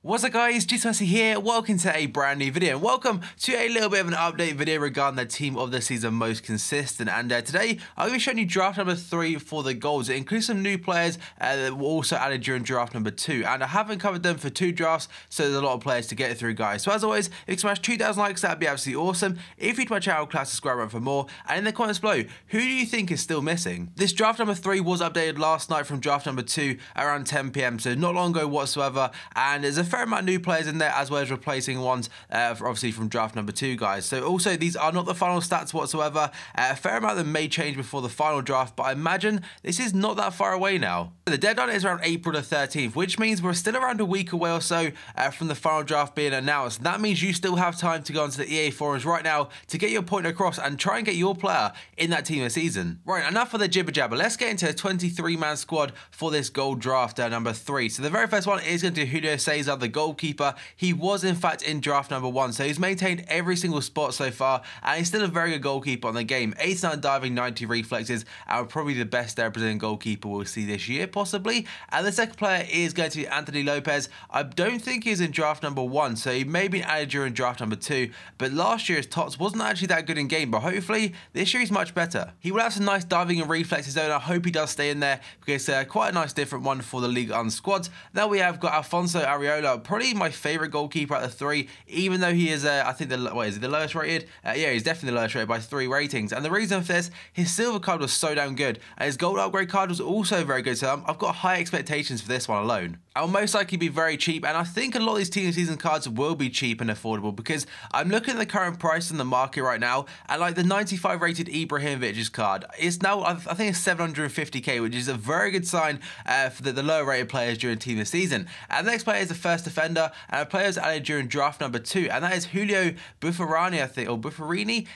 What's up guys, TOTS here, welcome to a brand new video and welcome to a little bit of an update video regarding the team of the season most consistent. And today I'm going to be showing you draft number 3 for the goals. It includes some new players that were also added during draft number 2, and I haven't covered them for 2 drafts, so there's a lot of players to get through guys. So as always, if you smash 2,000 likes, that'd be absolutely awesome. If you're to my channel, class subscribe button for more, and in the comments below, who do you think is still missing? This draft number 3 was updated last night from draft number 2 around 10 PM, so not long ago whatsoever, and there's a fair amount of new players in there as well as replacing ones obviously from draft number 2 guys. So also these are not the final stats whatsoever. A fair amount of them may change before the final draft, but I imagine this is not that far away now. The deadline is around April the 13th, which means we're still around a week away or so from the final draft being announced. That means you still have time to go onto the EA forums right now to get your point across and try and get your player in that team this season. Right, enough of the jibber jabber. Let's get into a 23-man squad for this gold draft number 3. So the very first one is going to be Julio Cesar, the goalkeeper. He was in fact in draft number 1, so he's maintained every single spot so far, and he's still a very good goalkeeper on the game. 89 diving, 90 reflexes, and probably the best Brazilian goalkeeper we'll see this year, possibly. And the second player is going to be Anthony Lopez. I don't think he's in draft number 1, so he may have been added during draft number 2, but last year's TOTS wasn't actually that good in game, but hopefully this year he's much better. He will have some nice diving and reflexes though, and I hope he does stay in there because quite a nice different one for the Ligue 1 squads. Now we have got Alfonso Areola, probably my favourite goalkeeper out of the 3, even though he is, I think, is he the lowest rated? Yeah, he's definitely the lowest rated by 3 ratings. And the reason for this, his silver card was so damn good, and his gold upgrade card was also very good, so I've got high expectations for this one alone. I'll most likely be very cheap, and I think a lot of these team of season cards will be cheap and affordable because I'm looking at the current price in the market right now, and like the 95 rated Ibrahimovic's card, it's now, I think it's 750k, which is a very good sign for the lower rated players during team of season. And the next player is the first defender, and a player is added during draft number 2, and that is Julio Buffarini, I think, or Buffarini.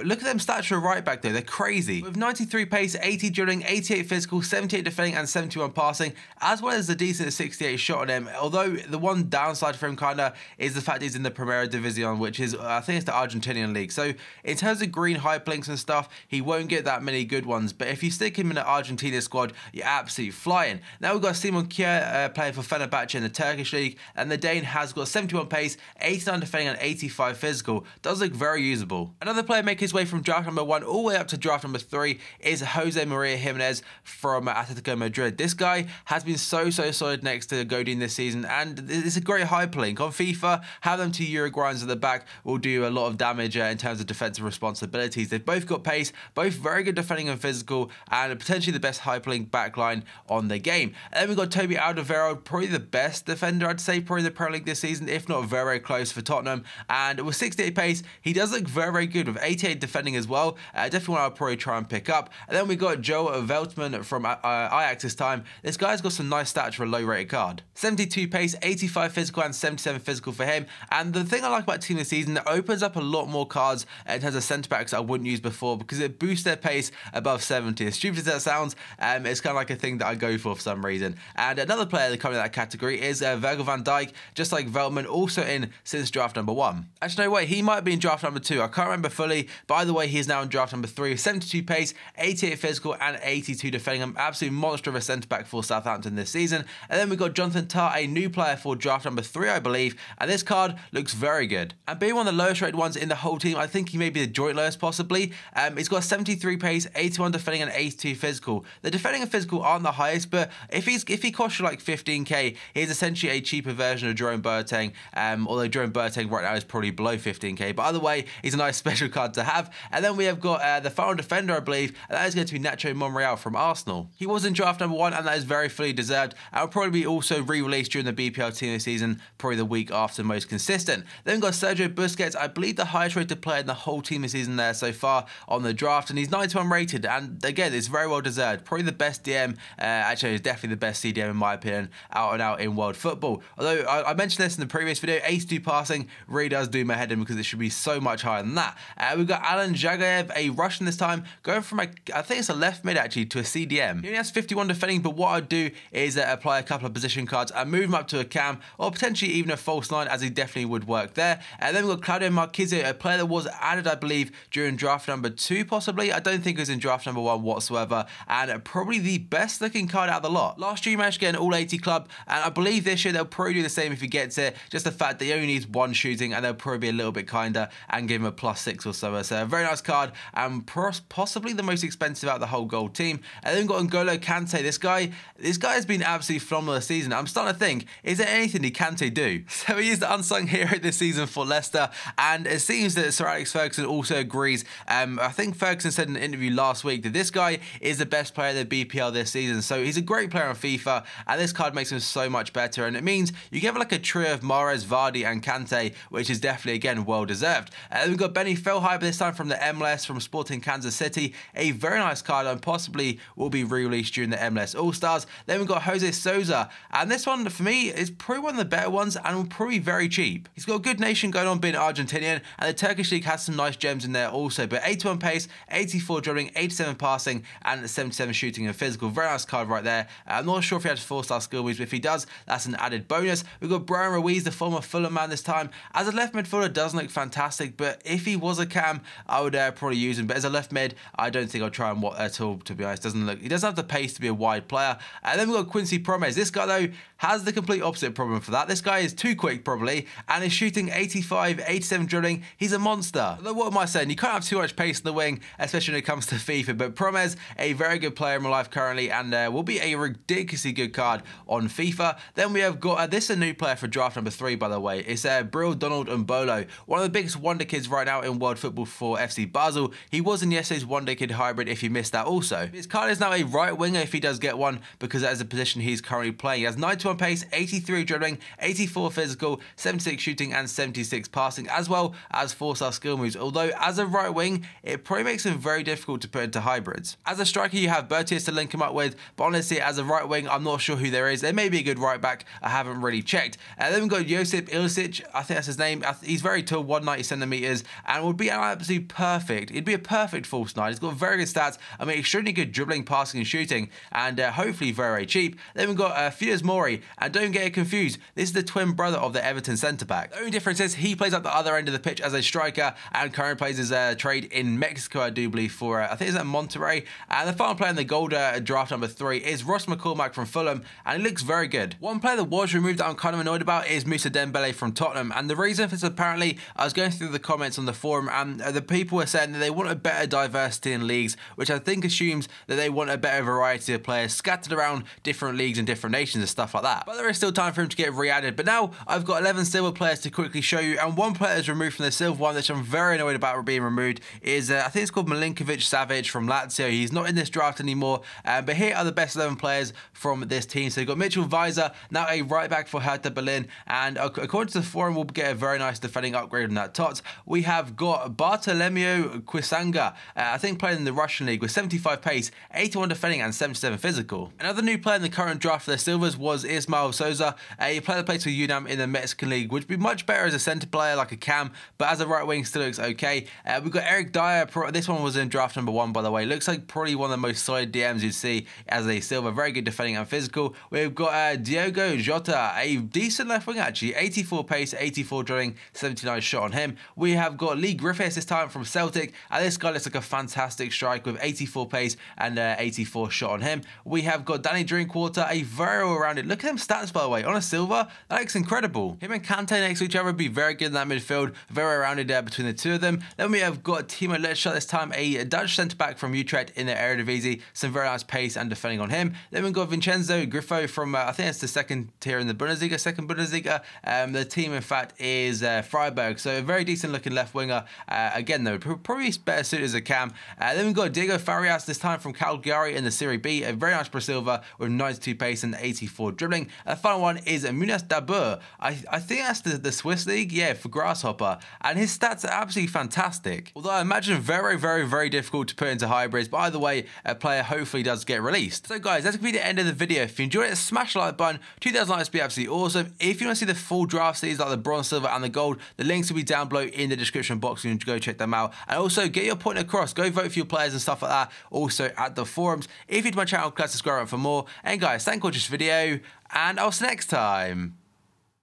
Look at them stats for a right back though, they're crazy. With 93 pace, 80 dribbling, 88 physical, 78 defending, and 71 passing, as well as the decent 68 shot on him. Although the one downside for him kinda is the fact he's in the Primera División, which is, I think it's the Argentinian league. So in terms of green hyperlinks and stuff, he won't get that many good ones. But if you stick him in the Argentina squad, you're absolutely flying. Now we've got Simon Kjær playing for Fenerbahce in the Turkish league, and the Dane has got 71 pace, 89 defending, and 85 physical. Does look very usable. Another player making his way from draft number 1 all the way up to draft number 3 is Jose Maria Jimenez from Atletico Madrid. This guy has been so solid next to Godin this season, and it's a great hyperlink. On FIFA, have them 2 Uruguayans at the back will do a lot of damage in terms of defensive responsibilities. They've both got pace, both very good defending and physical, and potentially the best hyperlink backline on the game. And then we've got Toby Alderweireld, probably the best defender, I'd say, probably in the Premier League this season, if not very close for Tottenham. And with 68 pace, he does look very good with 88 defending as well. Definitely one I'll probably try and pick up. And then we got Joe Veltman from Ajax this time. This guy's got some nice stats for a low rated card. 72 pace, 85 physical, and 77 physical for him. And the thing I like about team this season, it opens up a lot more cards in terms of centre backs I wouldn't use before because it boosts their pace above 70. As stupid as that sounds, it's kind of like a thing that I go for some reason. And another player that comes in that category is Virgil van Dijk, just like Veltman, also in since draft number 1. Actually, no, wait, he might be in draft number 2. I can't remember fully, but either way, he's now in draft number 3. 72 pace, 88 physical, and 82 defending. An absolute monster of a centre back for Southampton this season. And then we've got Jonathan Tah, a new player for draft number 3, I believe, and this card looks very good. And being one of the lowest rated ones in the whole team, I think he may be the joint lowest possibly. He's got 73 pace, 81 defending, and 82 physical. The defending and physical aren't the highest, but if he costs you like 15k, he's essentially a cheaper version of Jerome Boateng, although Jerome Boateng right now is probably below 15k, but either way, he's a nice special card to have. And then we have got the final defender, I believe, and that is going to be Nacho Monreal from Arsenal. He was in draft number 1, and that is very fully deserved, and will probably be also re-released during the BPL team this season, probably the week after most consistent. Then we've got Sergio Busquets, I believe the highest rated player in the whole team this season there so far on the draft, and he's 91 rated, and again, it's very well deserved. Probably the best DM, actually, it's definitely the best CDM in my opinion, out and out in world football. Although I mentioned this in the previous video, 82 passing really does do my head in because it should be so much higher than that. We've got Alan Zhagayev, a Russian this time, going from I think it's a left mid actually to a CDM. He only has 51 defending, but what I'd do is apply a couple couple of position cards and move him up to a cam or potentially even a false 9, as he definitely would work there. And then we've got Claudio Marquisio, a player that was added, I believe, during draft number 2 possibly. I don't think it was in draft number 1 whatsoever, and probably the best looking card out of the lot. Last year he managed to get an all 80 club, and I believe this year they'll probably do the same if he gets it. Just the fact that he only needs 1 shooting, and they'll probably be a little bit kinder and give him a +6 or so. So a very nice card, and possibly the most expensive out of the whole gold team. And then we've got N'Golo Kante. This guy has been absolutely phenomenal this season. I'm starting to think, is there anything he Kante do? So he is the unsung hero this season for Leicester, and it seems that Sir Alex Ferguson also agrees. I think Ferguson said in an interview last week that this guy is the best player in the BPL this season. So he's a great player on FIFA, and this card makes him so much better. And it means you get like a trio of Mahrez, Vardy, and Kante, which is definitely, again, well deserved. We've got Benny Feilhaber this time from the MLS from Sporting Kansas City. A very nice card, and possibly will be re-released during the MLS All-Stars. Then we've got Jose Souza, and this one for me is probably one of the better ones and will probably be very cheap. He's got a good nation going on being Argentinian, and the Turkish league has some nice gems in there also. But 81 pace, 84 dribbling, 87 passing, and 77 shooting and physical. Very nice card right there. I'm not sure if he has 4-star skill moves, but if he does, that's an added bonus. We've got Brian Ruiz, the former Fulham man this time. As a left midfielder, doesn't look fantastic, but if he was a cam, I would probably use him. But as a left mid, I don't think I'll try him at all, to be honest. He doesn't have the pace to be a wide player. And then we've got Quincy Promes. This guy, though, has the complete opposite problem for that. This guy is too quick, probably, and is shooting 85, 87 dribbling. He's a monster. Although, what am I saying? You can't have too much pace in the wing, especially when it comes to FIFA. But Promes, a very good player in my life currently, and will be a ridiculously good card on FIFA. Then we have got, this is a new player for draft number 3, by the way. It's Bril Donald Mbolo, one of the biggest wonder kids right now in world football for FC Basel. He was in yesterday's wonder kid hybrid, if you missed that also. His card is now a right winger if he does get one, because that is the position he's currently playing. He has 91 pace, 83 dribbling, 84 physical, 76 shooting, and 76 passing, as well as 4-star skill moves. Although, as a right wing, it probably makes him very difficult to put into hybrids. As a striker, you have Bertius to link him up with, but honestly, as a right wing, I'm not sure who there is. There may be a good right back. I haven't really checked. Then we've got Josip Ilicic. I think that's his name. He's very tall, 190 centimeters, and would be absolutely perfect. It'd be a perfect false 9. He's got very good stats. I mean, extremely good dribbling, passing, and shooting, and hopefully very cheap. Then we've got Fides Mori, and don't get it confused, this is the twin brother of the Everton centre-back. The only difference is he plays at the other end of the pitch as a striker, and currently plays his trade in Mexico, I do believe, for, I think it's at Monterrey. And the final player in the gold draft number 3 is Ross McCormack from Fulham, and he looks very good. One player that was removed that I'm kind of annoyed about is Moussa Dembele from Tottenham, and the reason for this, apparently, I was going through the comments on the forum, and the people were saying that they want a better diversity in leagues, which I think assumes that they want a better variety of players scattered around different leagues and different nations and stuff like that. But there is still time for him to get re-added. But now I've got 11 silver players to quickly show you, and one player is removed from the silver one, which I'm very annoyed about being removed, is I think it's called Milinkovic Savic from Lazio. He's not in this draft anymore, but here are the best 11 players from this team. So you've got Mitchell Weiser, now a right back for Hertha Berlin, and according to the forum, we'll get a very nice defending upgrade on that TOTS. We have got Bartolomeo Quisanga, I think playing in the Russian league, with 75 pace, 81 defending, and 77 physical. Another new player in the current draft for the Silvers was Ismael Souza, a player that plays for UNAM in the Mexican league, which would be much better as a centre player like a cam, but as a right wing still looks okay. We've got Eric Dyer. This one was in draft number 1, by the way. Looks like probably one of the most solid DMs you'd see as a silver. Very good defending and physical. We've got Diogo Jota, a decent left wing actually, 84 pace, 84 drilling, 79 shot on him. We have got Lee Griffiths this time from Celtic, and this guy looks like a fantastic strike with 84 pace and 84 shot on him. We have got Danny Drinkwater, a very well-rounded. Look at them stats, by the way, on a silver. That looks incredible. Him and Kante next to each other would be very good in that midfield. Very rounded there between the two of them. Then we have got Timo Letschert this time, a Dutch centre-back from Utrecht in the Eredivisie. Some very nice pace and defending on him. Then we've got Vincenzo Griffo from, I think it's the second tier in the Bundesliga, second Bundesliga. The team, in fact, is Freiburg. So a very decent looking left winger. Again, though, probably better suited as a cam. Then we've got Diego Farias this time from Cagliari in the Serie B. A very nice Brasilva with 92 pace and 84 dribbling. The final one is Munas Dabur. I think that's the Swiss league, yeah, for Grasshopper. And his stats are absolutely fantastic. Although I imagine very difficult to put into hybrids. But either way, a player hopefully does get released. So guys, that's going to be the end of the video. If you enjoyed it, smash the like button. 2,000 likes would be absolutely awesome. If you want to see the full draft series like the bronze, silver, and the gold, the links will be down below in the description box. You can go check them out. And also get your point across. Go vote for your players and stuff like that. Also at the forums. If you're to my channel, click subscribe for more. And guys, thank you for watching this video. video, and I'll see you next time.